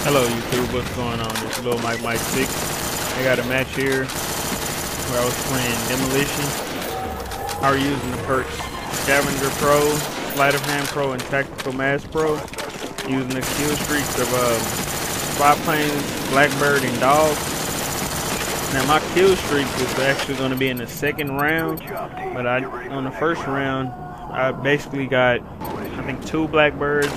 Hello YouTube, what's going on? It's Lilmikemikesix. I got a match here where I was playing Demolition. I was using the perks Avenger Pro, Sleight of Hand Pro, and Tactical Mass Pro. Using the kill streaks of spy planes, blackbird, and dogs. Now my kill streak was actually going to be in the second round, but on the first round I basically got I think 2 blackbirds,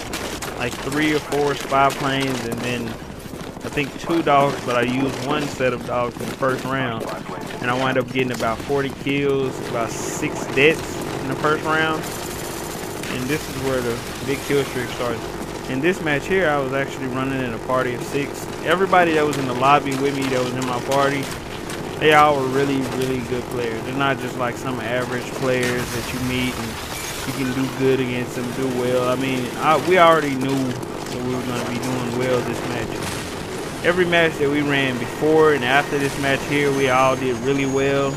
like 3 or 4 spy planes, and then I think 2 dogs, but I used 1 set of dogs in the first round, and I wound up getting about 40 kills, about 6 deaths in the first round, and this is where the big kill streak started. In this match here, I was actually running in a party of 6. Everybody that was in the lobby with me, that was in my party, they all were really good players. They're not just like some average players that you meet and you can do good against them, do well. I mean, we already knew that we were going to be doing well this match. Every match that we ran before and after this match here, we all did really well.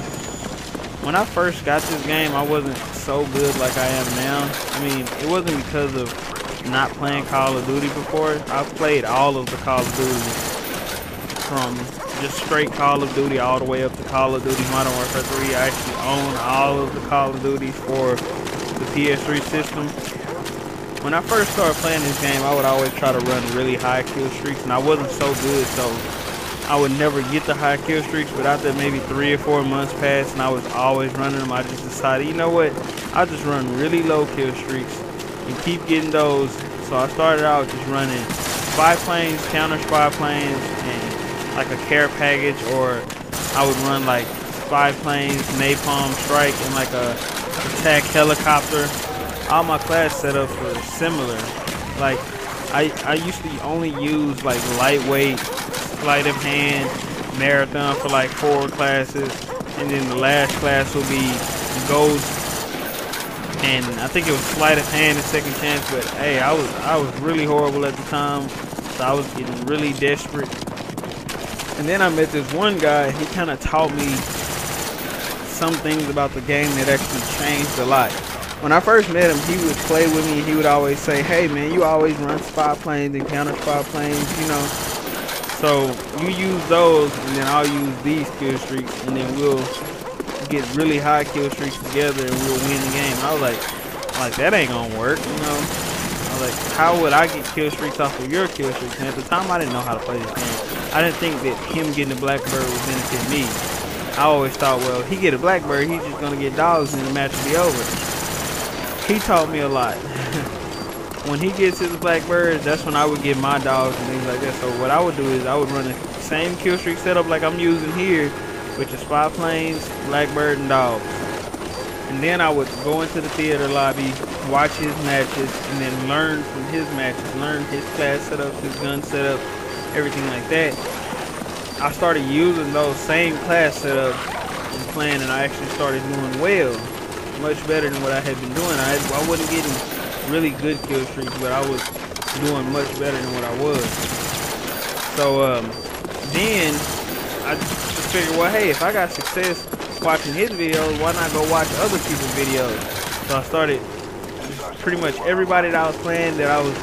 When I first got this game, I wasn't so good like I am now. I mean, it wasn't because of not playing Call of Duty before. I've played all of the Call of Duty, from just straight Call of Duty all the way up to Call of Duty Modern Warfare 3. I actually own all of the Call of Duty for the PS3 system. When I first started playing this game, I would always try to run really high kill streaks, and I wasn't so good, so I would never get the high kill streaks. But after maybe 3 or 4 months passed and I was always running them, I just decided, you know what, I'll just run really low kill streaks and keep getting those. So I started out just running spy planes, counter spy planes, and like a care package, or I would run like spy planes, napalm strike, and like a attack helicopter. All my class setups were similar. Like I used to only use like lightweight, sleight of hand, marathon for like 4 classes, and then the last class will be ghost, and I think it was sleight of hand and second chance. But hey, I was really horrible at the time, so I was getting really desperate. And then I met this one guy. He kind of taught me some things about the game that actually changed a lot. When I first met him, he would play with me and he would always say, hey man, you always run spy planes and counter spy planes, you know, so you use those and then I'll use these kill streaks, and then we'll get really high kill streaks together and we'll win the game. And I was like that ain't gonna work, you know. I was like, how would I get kill streaks off of your kill streaks? And at the time I didn't know how to play this game. I didn't think that him getting a blackbird would benefit me. I always thought, well, he get a blackbird, he's just gonna get dogs and the match will be over. He taught me a lot. When he gets his blackbird, that's when I would get my dogs and things like that. So what I would do is I would run the same kill streak setup like I'm using here, with the spy planes, blackbird, and dogs. And then I would go into the theater lobby, watch his matches, and then learn from his matches, learn his class setups, his gun setup, everything like that. I started using those same class setups and playing, and I actually started doing well, much better than what I had been doing. I wasn't getting really good kill streaks, but I was doing much better than what I was. So then I just figured, well, hey, if I got success watching his videos, why not go watch other people's videos? So I started pretty much everybody that I was playing, that I was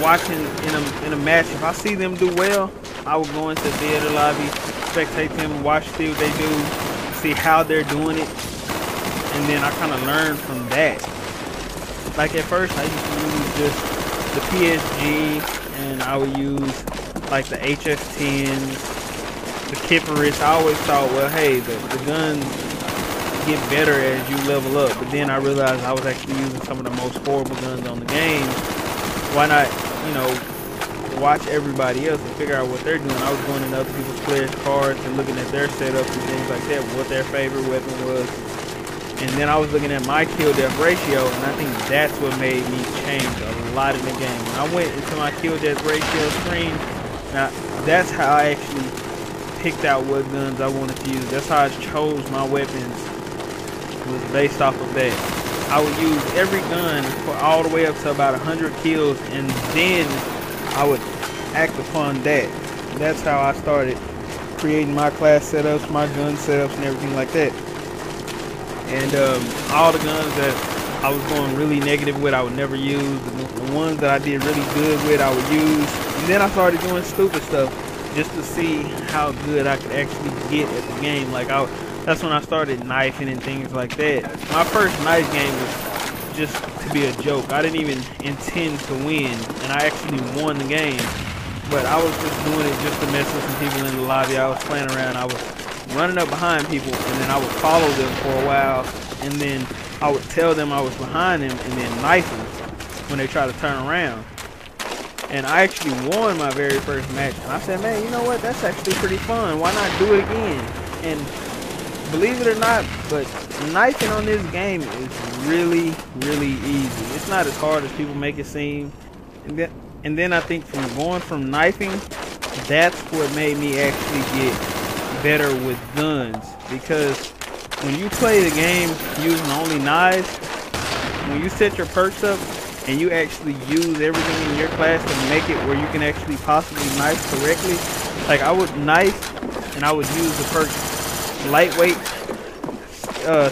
watching in a match. If I see them do well, I would go into the theater lobby, spectate them, watch, see what they do, see how they're doing it, and then I kind of learned from that. Like at first I used to use just the PSG, and I would use like the HS-10s, the Kipperis. I always thought, well, hey, the guns get better as you level up, but then I realized I was actually using some of the most horrible guns on the game. Why not, you know, watch everybody else and figure out what they're doing? I was going into other people's players' cards and looking at their setups and things like that, what their favorite weapon was. And then I was looking at my kill death ratio, and I think that's what made me change a lot in the game. When I went into my kill death ratio screen, now that's how I actually picked out what guns I wanted to use. That's how I chose my weapons, was based off of that. I would use every gun for all the way up to about 100 kills, and then I would act upon that. That's how I started creating my class setups, my gun setups, and everything like that. And all the guns that I was going really negative with, I would never use. The ones that I did really good with, I would use. And then I started doing stupid stuff just to see how good I could actually get at the game. Like that's when I started knifing and things like that. My first knife game was just to be a joke. I didn't even intend to win, and I actually won the game. But I was just doing it just to mess with some people in the lobby. I was playing around. I was running up behind people, and then I would follow them for a while, and then I would tell them I was behind them, and then knife them when they try to turn around. And I actually won my very first match. And I said, man, you know what? That's actually pretty fun. Why not do it again? And believe it or not, but knifing on this game is really, really easy. It's not as hard as people make it seem. And then I think from going from knifing, that's what made me actually get better with guns. Because when you play the game using only knives, when you set your perks up and you actually use everything in your class to make it where you can actually possibly knife correctly, like I would knife and I would use the perks lightweight,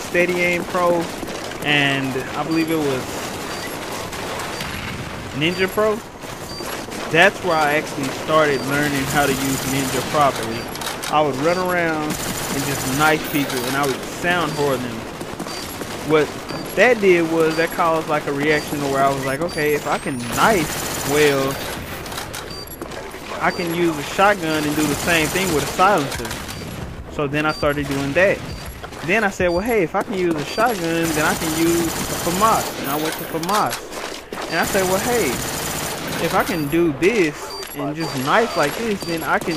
steady aim pro, and I believe it was Ninja Pro. That's where I actually started learning how to use Ninja properly. I would run around and just knife people, and I would soundboard them. What that did was that caused like a reaction where I was like, okay, if I can knife well, I can use a shotgun and do the same thing with a silencer. So then I started doing that. Then I said, well, hey, if I can use a shotgun, then I can use a FAMAS. And I went to FAMAS. And I said, well, hey, if I can do this and just knife like this, then I can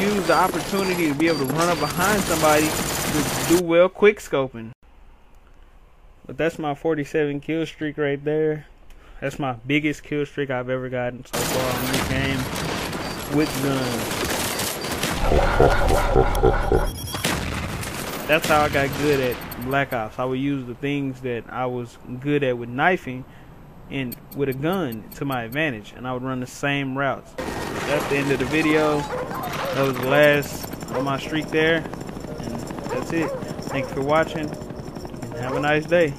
use the opportunity to be able to run up behind somebody to do well quick scoping. But that's my 47 kill streak right there. That's my biggest kill streak I've ever gotten so far on this game with guns. That's how I got good at Black Ops. I would use the things that I was good at with knifing and with a gun to my advantage, and I would run the same routes. That's the end of the video. That was the last of my streak there, and that's it. Thanks for watching, and have a nice day.